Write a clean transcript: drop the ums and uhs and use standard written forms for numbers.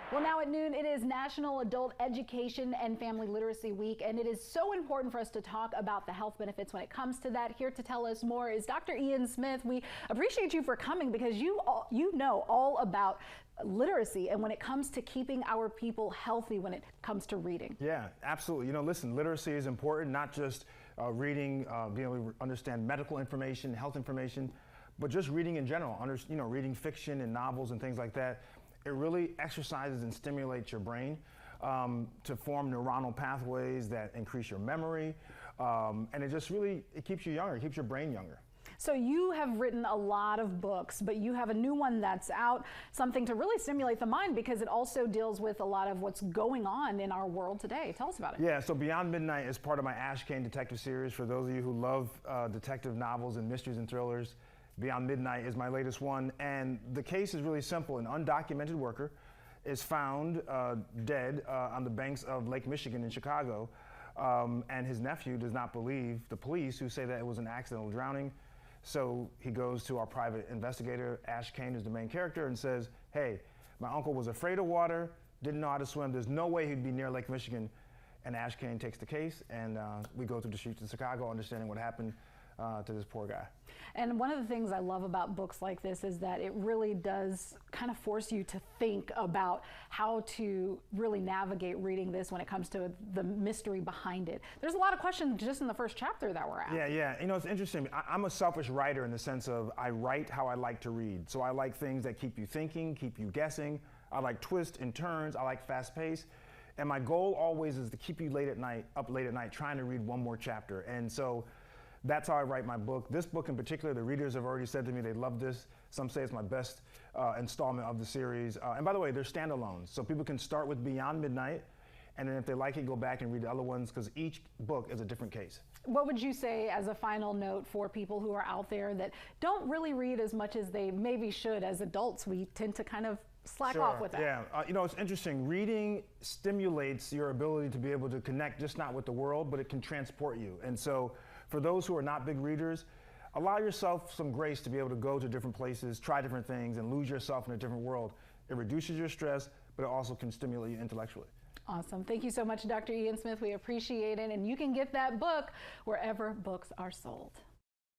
Well, now at noon, it is National Adult Education and Family Literacy Week, and it is so important for us to talk about the health benefits when it comes to that. Here to tell us more is Dr. Ian Smith. We appreciate you for coming because you know all about literacy and when it comes to keeping our people healthy when it comes to reading. Yeah, absolutely. Listen, literacy is important, not just reading, being able to understand medical information, health information, but just reading in general, reading fiction and novels and things like that. It really exercises and stimulates your brain to form neuronal pathways that increase your memory, and it keeps you younger, it keeps your brain younger. So you have written a lot of books, but you have a new one that's out, something to really stimulate the mind because it also deals with a lot of what's going on in our world today. Tell us about it. Yeah, so Beyond Midnight is part of my Ash Kane detective series. For those of you who love detective novels and mysteries and thrillers, Beyond Midnight is my latest one, and the case is really simple. An undocumented worker is found dead on the banks of Lake Michigan in Chicago, and his nephew does not believe the police, who say that it was an accidental drowning. So he goes to our private investigator, Ash Kane, who's the main character, and says, hey, my uncle was afraid of water, didn't know how to swim, there's no way he'd be near Lake Michigan. And Ash Kane takes the case, and we go through the streets of Chicago understanding what happened to this poor guy. And one of the things I love about books like this is that it really does kind of force you to think about how to really navigate reading this when it comes to the mystery behind it. There's a lot of questions just in the first chapter that we're at. Yeah. It's interesting. I'm a selfish writer in the sense of I write how I like to read. So I like things that keep you thinking, keep you guessing. I like twists and turns. I like fast pace. And my goal always is to keep you up late at night, trying to read one more chapter. And so that's how I write my book. This book in particular, the readers have already said to me they love this. Some say it's my best installment of the series. And by the way, they're standalones. So people can start with Beyond Midnight, and then if they like it, go back and read the other ones, because each book is a different case. What would you say as a final note for people who are out there that don't really read as much as they maybe should? As adults, we tend to kind of slack off with that. Yeah, it's interesting. Reading stimulates your ability to be able to connect just not with the world, but it can transport you. And so for those who are not big readers, allow yourself some grace to be able to go to different places, try different things, and lose yourself in a different world. It reduces your stress, but it also can stimulate you intellectually. Awesome. Thank you so much, Dr. Ian Smith. We appreciate it. And you can get that book wherever books are sold.